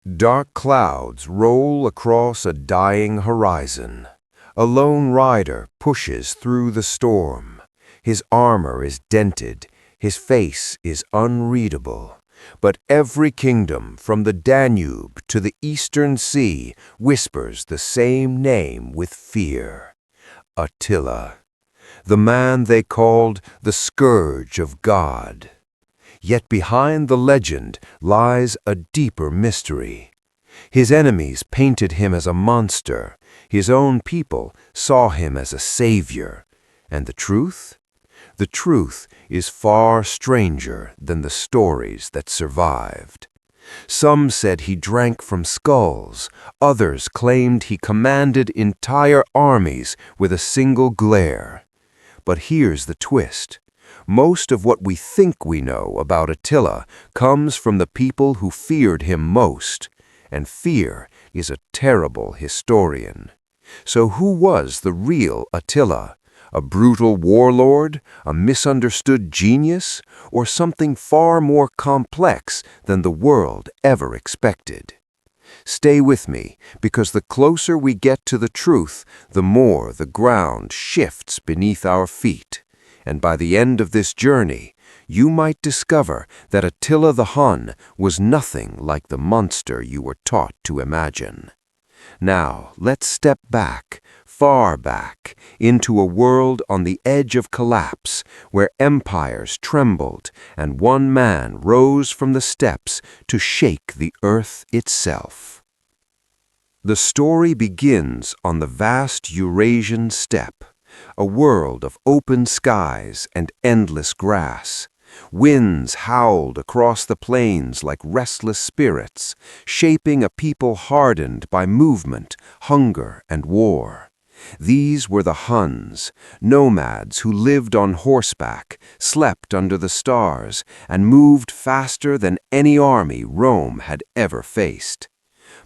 Dark clouds roll across a dying horizon. A lone rider pushes through the storm. His armor is dented, his face is unreadable. But every kingdom, from the Danube to the eastern sea, whispers the same name with fear. Attila, the man they called the Scourge of God. Yet behind the legend lies a deeper mystery. His enemies painted him as a monster. His own people saw him as a savior. And the truth? The truth is far stranger than the stories that survived. Some said he drank from skulls. Others claimed he commanded entire armies with a single glare. But here's the twist. Most of what we think we know about Attila comes from the people who feared him most. And fear is a terrible historian. So who was the real Attila? A brutal warlord, a misunderstood genius, or something far more complex than the world ever expected? Stay with me, because the closer we get to the truth, the more the ground shifts beneath our feet. And by the end of this journey, you might discover that Attila the Hun was nothing like the monster you were taught to imagine. Now, let's step back, far back, into a world on the edge of collapse, where empires trembled and one man rose from the steppes to shake the earth itself. The story begins on the vast Eurasian steppe, a world of open skies and endless grass. Winds howled across the plains like restless spirits, shaping a people hardened by movement, hunger, and war. These were the Huns, nomads who lived on horseback, slept under the stars, and moved faster than any army Rome had ever faced.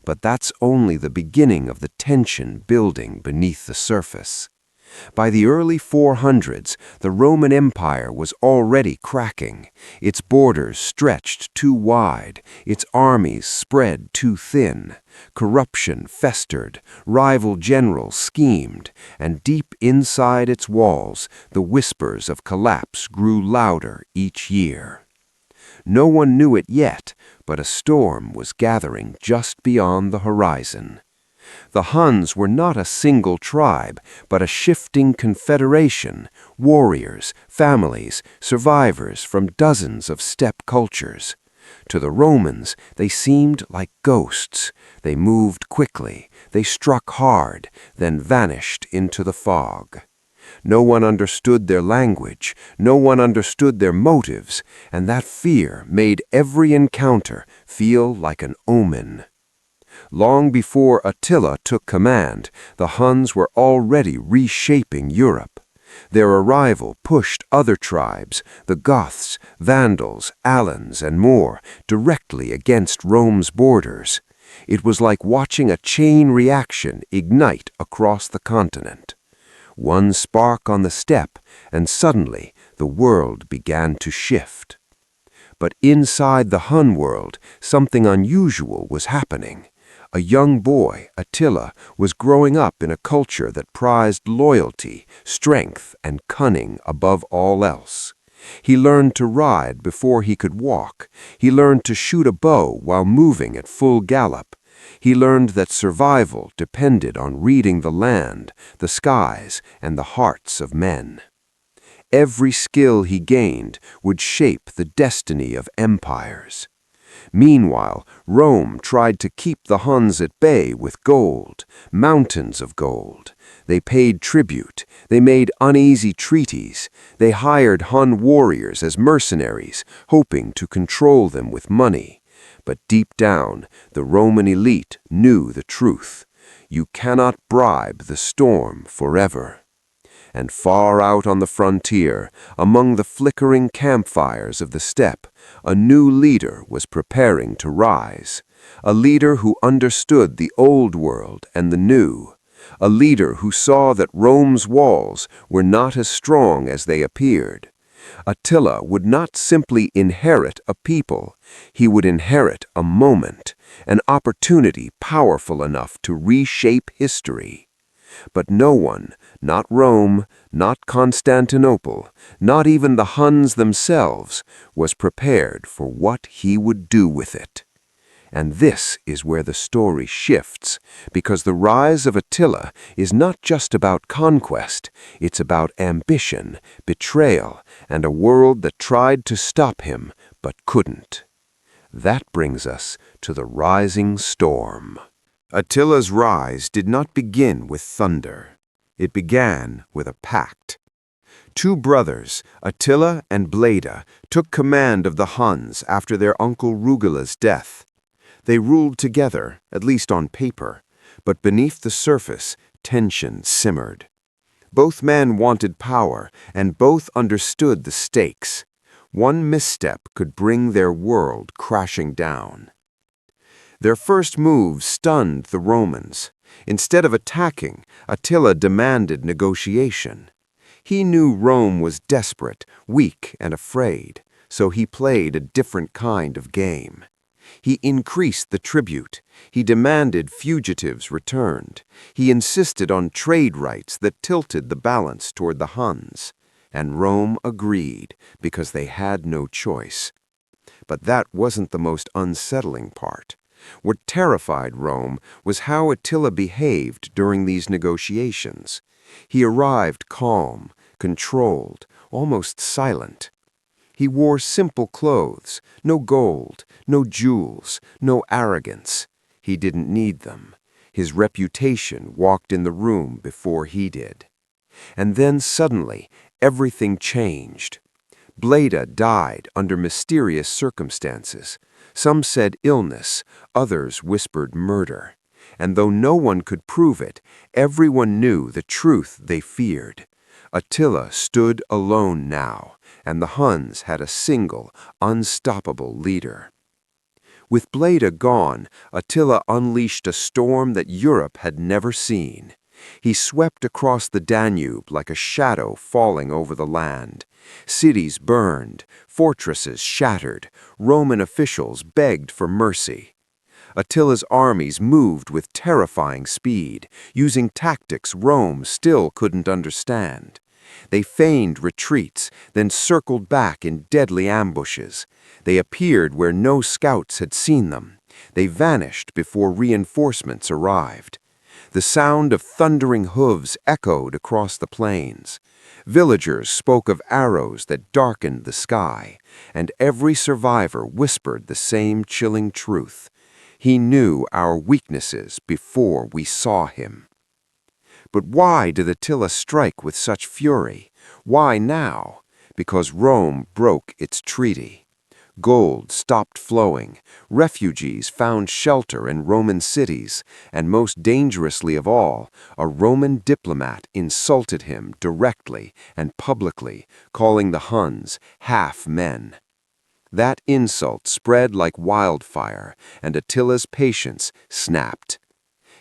But that's only the beginning of the tension building beneath the surface. By the early 400s, the Roman Empire was already cracking. Its borders stretched too wide, its armies spread too thin. Corruption festered, rival generals schemed, and deep inside its walls, the whispers of collapse grew louder each year. No one knew it yet, but a storm was gathering just beyond the horizon. The Huns were not a single tribe, but a shifting confederation, warriors, families, survivors from dozens of steppe cultures. To the Romans, they seemed like ghosts. They moved quickly, they struck hard, then vanished into the fog. No one understood their language, no one understood their motives, and that fear made every encounter feel like an omen. Long before Attila took command, the Huns were already reshaping Europe. Their arrival pushed other tribes, the Goths, Vandals, Alans, and more, directly against Rome's borders. It was like watching a chain reaction ignite across the continent. One spark on the steppe, and suddenly the world began to shift. But inside the Hun world, something unusual was happening. A young boy, Attila, was growing up in a culture that prized loyalty, strength, and cunning above all else. He learned to ride before he could walk. He learned to shoot a bow while moving at full gallop. He learned that survival depended on reading the land, the skies, and the hearts of men. Every skill he gained would shape the destiny of empires. Meanwhile, Rome tried to keep the Huns at bay with gold, mountains of gold. They paid tribute, they made uneasy treaties, they hired Hun warriors as mercenaries, hoping to control them with money. But deep down, the Roman elite knew the truth. You cannot bribe the storm forever. And far out on the frontier, among the flickering campfires of the steppe, a new leader was preparing to rise. A leader who understood the old world and the new. A leader who saw that Rome's walls were not as strong as they appeared. Attila would not simply inherit a people, he would inherit a moment, an opportunity powerful enough to reshape history. But no one, not Rome, not Constantinople, not even the Huns themselves, was prepared for what he would do with it. And this is where the story shifts, because the rise of Attila is not just about conquest, it's about ambition, betrayal, and a world that tried to stop him but couldn't. That brings us to the rising storm. Attila's rise did not begin with thunder. It began with a pact. Two brothers, Attila and Bleda, took command of the Huns after their uncle Rugila's death. They ruled together, at least on paper, but beneath the surface, tension simmered. Both men wanted power, and both understood the stakes. One misstep could bring their world crashing down. Their first move stunned the Romans. Instead of attacking, Attila demanded negotiation. He knew Rome was desperate, weak, and afraid, so he played a different kind of game. He increased the tribute. He demanded fugitives returned. He insisted on trade rights that tilted the balance toward the Huns. And Rome agreed, because they had no choice. But that wasn't the most unsettling part. What terrified Rome was how Attila behaved during these negotiations. He arrived calm, controlled, almost silent. He wore simple clothes, no gold, no jewels, no arrogance. He didn't need them. His reputation walked in the room before he did. And then suddenly, everything changed. Bleda died under mysterious circumstances. Some said illness, others whispered murder. And though no one could prove it, everyone knew the truth they feared. Attila stood alone now, and the Huns had a single, unstoppable leader. With Bleda gone, Attila unleashed a storm that Europe had never seen. He swept across the Danube like a shadow falling over the land. Cities burned, fortresses shattered, Roman officials begged for mercy. Attila's armies moved with terrifying speed, using tactics Rome still couldn't understand. They feigned retreats, then circled back in deadly ambushes. They appeared where no scouts had seen them. They vanished before reinforcements arrived. The sound of thundering hooves echoed across the plains. Villagers spoke of arrows that darkened the sky, and every survivor whispered the same chilling truth. He knew our weaknesses before we saw him. But why did Attila strike with such fury? Why now? Because Rome broke its treaty. Gold stopped flowing, refugees found shelter in Roman cities, and most dangerously of all, a Roman diplomat insulted him directly and publicly, calling the Huns half-men. That insult spread like wildfire, and Attila's patience snapped.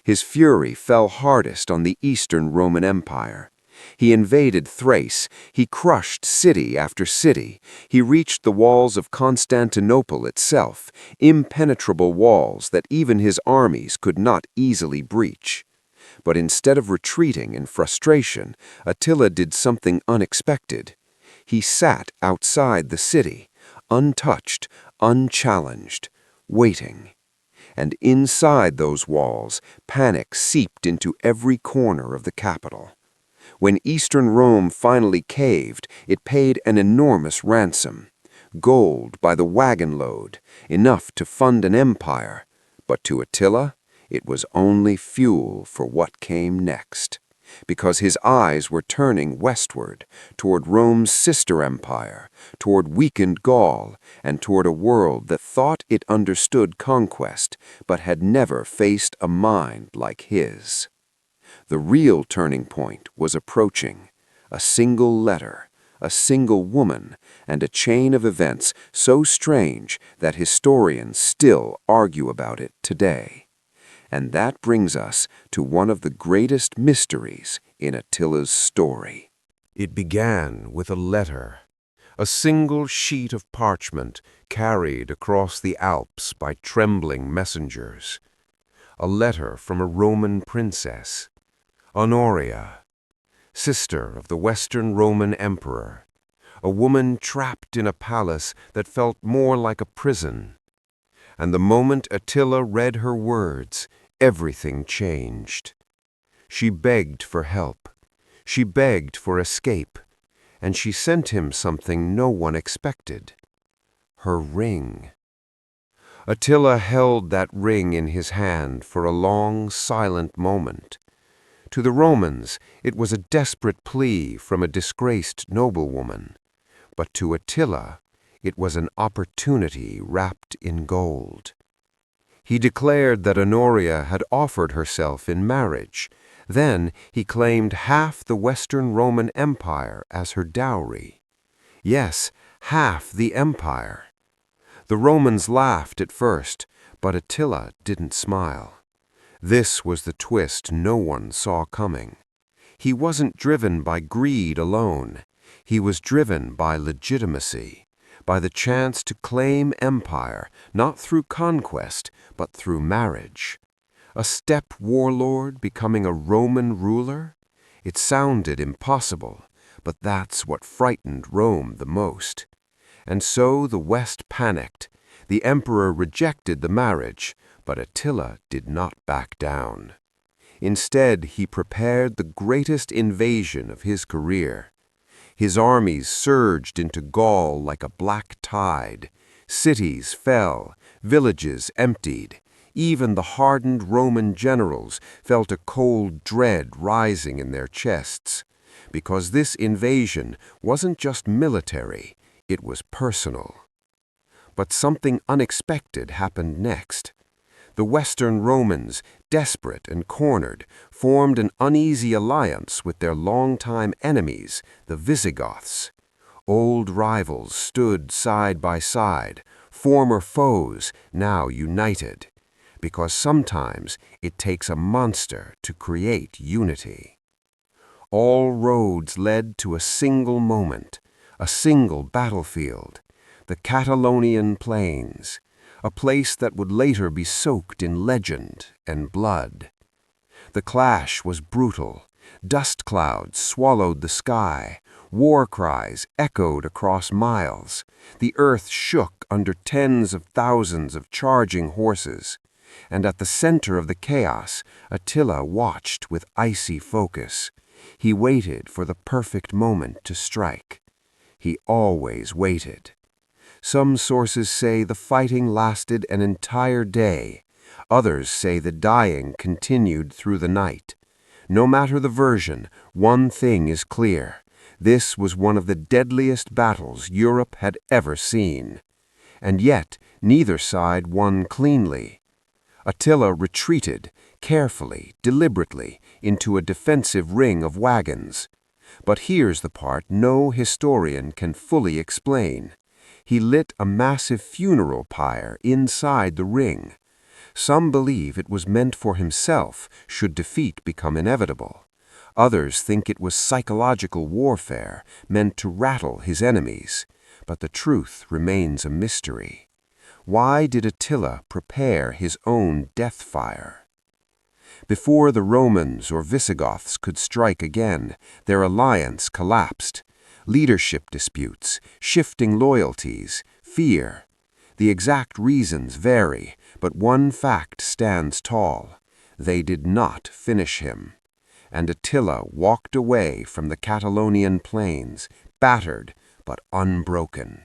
His fury fell hardest on the Eastern Roman Empire. He invaded Thrace, he crushed city after city, he reached the walls of Constantinople itself, impenetrable walls that even his armies could not easily breach. But instead of retreating in frustration, Attila did something unexpected. He sat outside the city, untouched, unchallenged, waiting. And inside those walls, panic seeped into every corner of the capital. When Eastern Rome finally caved, it paid an enormous ransom. Gold by the wagon load, enough to fund an empire. But to Attila, it was only fuel for what came next. Because his eyes were turning westward, toward Rome's sister empire, toward weakened Gaul, and toward a world that thought it understood conquest, but had never faced a mind like his. The real turning point was approaching. A single letter, a single woman, and a chain of events so strange that historians still argue about it today. And that brings us to one of the greatest mysteries in Attila's story. It began with a letter a single sheet of parchment carried across the Alps by trembling messengers. A letter from a Roman princess, Honoria, sister of the Western Roman Emperor, a woman trapped in a palace that felt more like a prison. And the moment Attila read her words, everything changed. She begged for help. She begged for escape. And she sent him something no one expected. Her ring. Attila held that ring in his hand for a long, silent moment. To the Romans, it was a desperate plea from a disgraced noblewoman. But to Attila, it was an opportunity wrapped in gold. He declared that Honoria had offered herself in marriage. Then he claimed half the Western Roman Empire as her dowry. Yes, half the empire. The Romans laughed at first, but Attila didn't smile. This was the twist no one saw coming. He wasn't driven by greed alone. He was driven by legitimacy, by the chance to claim empire, not through conquest, but through marriage. A steppe warlord becoming a Roman ruler? It sounded impossible, but that's what frightened Rome the most. And so the West panicked. The emperor rejected the marriage, but Attila did not back down. Instead, he prepared the greatest invasion of his career. His armies surged into Gaul like a black tide. Cities fell, villages emptied. Even the hardened Roman generals felt a cold dread rising in their chests, because this invasion wasn't just military, it was personal. But something unexpected happened next. The Western Romans, desperate and cornered, formed an uneasy alliance with their longtime enemies, the Visigoths. Old rivals stood side by side, former foes now united. Because sometimes it takes a monster to create unity. All roads led to a single moment, a single battlefield, the Catalonian plains, a place that would later be soaked in legend and blood. The clash was brutal. Dust clouds swallowed the sky. War cries echoed across miles. The earth shook under tens of thousands of charging horses. And at the center of the chaos, Attila watched with icy focus. He waited for the perfect moment to strike. He always waited. Some sources say the fighting lasted an entire day. Others say the dying continued through the night. No matter the version, one thing is clear. This was one of the deadliest battles Europe had ever seen. And yet, neither side won cleanly. Attila retreated, carefully, deliberately, into a defensive ring of wagons. But here's the part no historian can fully explain. He lit a massive funeral pyre inside the ring. Some believe it was meant for himself, should defeat become inevitable. Others think it was psychological warfare, meant to rattle his enemies. But the truth remains a mystery. Why did Attila prepare his own death fire? Before the Romans or Visigoths could strike again, their alliance collapsed. Leadership disputes, shifting loyalties, fear. The exact reasons vary, but one fact stands tall. They did not finish him. And Attila walked away from the Catalonian plains, battered but unbroken.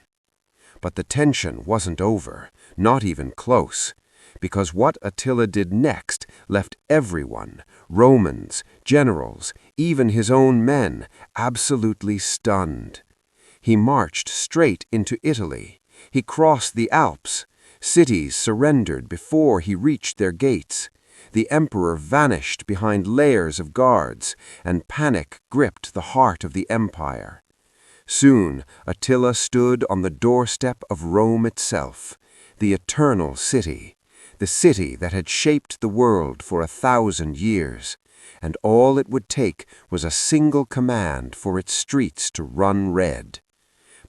But the tension wasn't over, not even close, because what Attila did next left everyone, Romans, generals, even his own men, absolutely stunned. He marched straight into Italy. He crossed the Alps. Cities surrendered before he reached their gates. The emperor vanished behind layers of guards, and panic gripped the heart of the empire. Soon, Attila stood on the doorstep of Rome itself, the eternal city, the city that had shaped the world for 1,000 years, and all it would take was a single command for its streets to run red.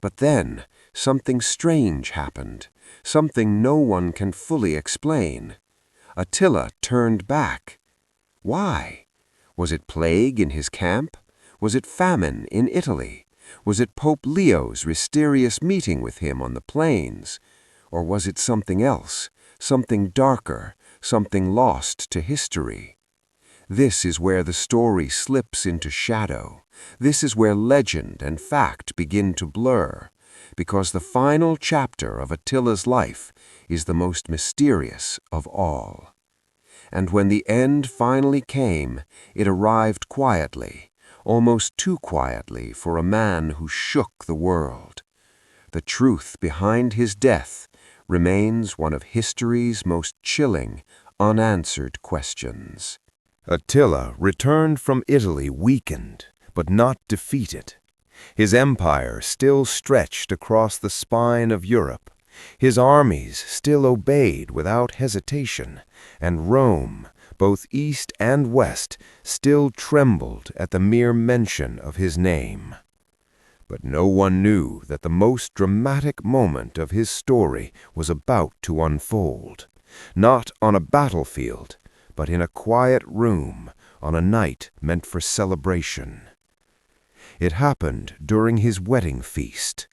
But then, something strange happened, something no one can fully explain. Attila turned back. Why? Was it plague in his camp? Was it famine in Italy? Was it Pope Leo's mysterious meeting with him on the plains? Or was it something else, something darker, something lost to history? This is where the story slips into shadow. This is where legend and fact begin to blur, because the final chapter of Attila's life is the most mysterious of all. And when the end finally came, it arrived quietly, almost too quietly for a man who shook the world. The truth behind his death remains one of history's most chilling, unanswered questions. Attila returned from Italy weakened, but not defeated. His empire still stretched across the spine of Europe. His armies still obeyed without hesitation, and Rome, both east and west, still trembled at the mere mention of his name. But no one knew that the most dramatic moment of his story was about to unfold, not on a battlefield, but in a quiet room on a night meant for celebration. It happened during his wedding feast.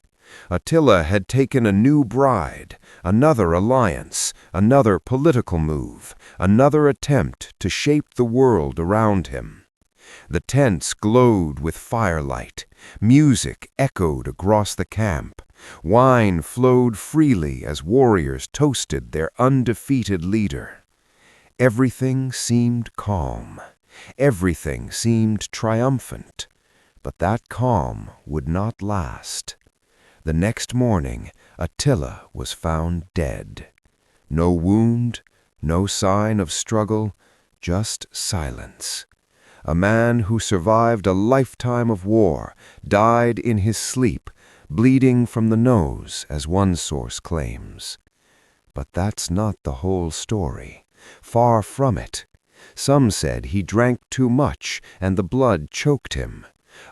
Attila had taken a new bride, another alliance, another political move, another attempt to shape the world around him. The tents glowed with firelight, music echoed across the camp, wine flowed freely as warriors toasted their undefeated leader. Everything seemed calm, everything seemed triumphant, but that calm would not last. The next morning, Attila was found dead. No wound, no sign of struggle, just silence. A man who survived a lifetime of war died in his sleep, bleeding from the nose, as one source claims. But that's not the whole story. Far from it. Some said he drank too much and the blood choked him.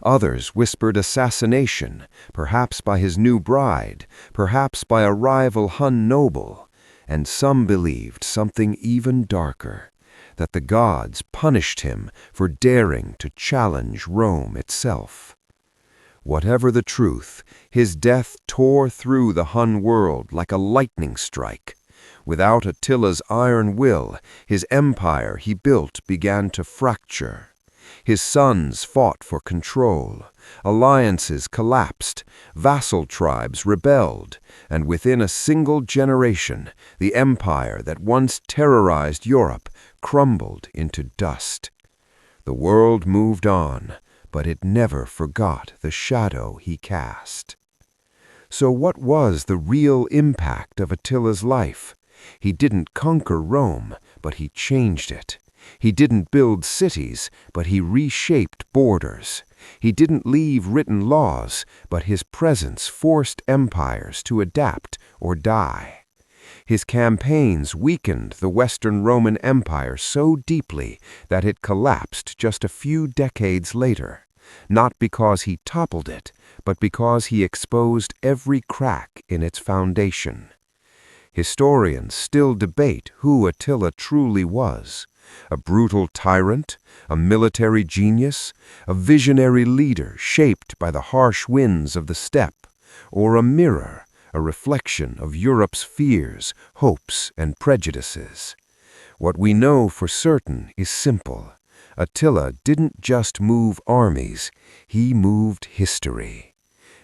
Others whispered assassination, perhaps by his new bride, perhaps by a rival Hun noble, and some believed something even darker, that the gods punished him for daring to challenge Rome itself. Whatever the truth, his death tore through the Hun world like a lightning strike. Without Attila's iron will, his empire he built began to fracture. His sons fought for control, alliances collapsed, vassal tribes rebelled, and within a single generation, the empire that once terrorized Europe crumbled into dust. The world moved on, but it never forgot the shadow he cast. So what was the real impact of Attila's life? He didn't conquer Rome, but he changed it. He didn't build cities, but he reshaped borders. He didn't leave written laws, but his presence forced empires to adapt or die. His campaigns weakened the Western Roman Empire so deeply that it collapsed just a few decades later, not because he toppled it, but because he exposed every crack in its foundation. Historians still debate who Attila truly was. A brutal tyrant, a military genius, a visionary leader shaped by the harsh winds of the steppe, or a mirror, a reflection of Europe's fears, hopes, and prejudices. What we know for certain is simple. Attila didn't just move armies, he moved history.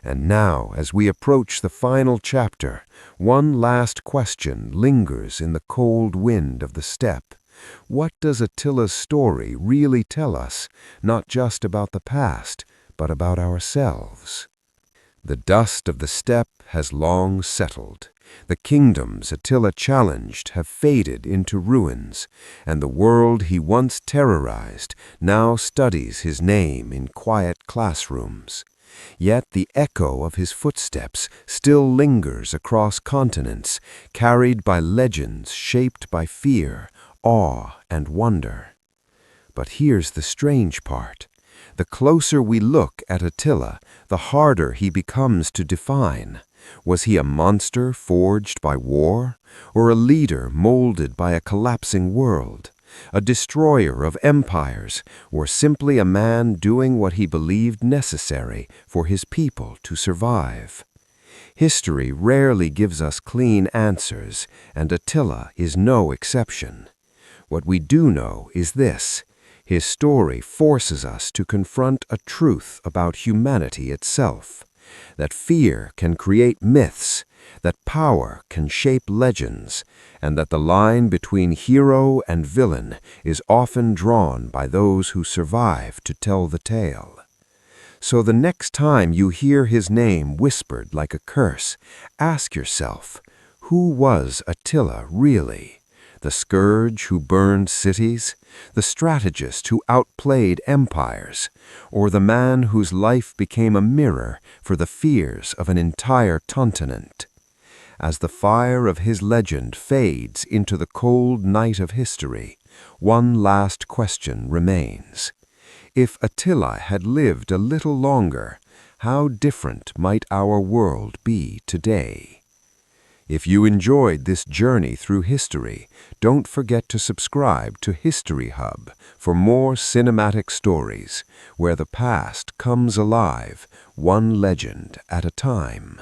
And now, as we approach the final chapter, one last question lingers in the cold wind of the steppe. What does Attila's story really tell us, not just about the past, but about ourselves? The dust of the steppe has long settled. The kingdoms Attila challenged have faded into ruins, and the world he once terrorized now studies his name in quiet classrooms. Yet the echo of his footsteps still lingers across continents, carried by legends shaped by fear, awe, and wonder. But here's the strange part. The closer we look at Attila, the harder he becomes to define. Was he a monster forged by war, or a leader molded by a collapsing world? A destroyer of empires, or simply a man doing what he believed necessary for his people to survive? History rarely gives us clean answers, and Attila is no exception. What we do know is this: his story forces us to confront a truth about humanity itself, that fear can create myths, that power can shape legends, and that the line between hero and villain is often drawn by those who survive to tell the tale. So the next time you hear his name whispered like a curse, ask yourself, who was Attila really? The scourge who burned cities? The strategist who outplayed empires? Or the man whose life became a mirror for the fears of an entire continent? As the fire of his legend fades into the cold night of history, one last question remains. If Attila had lived a little longer, how different might our world be today? If you enjoyed this journey through history, don't forget to subscribe to History Hub for more cinematic stories where the past comes alive, one legend at a time.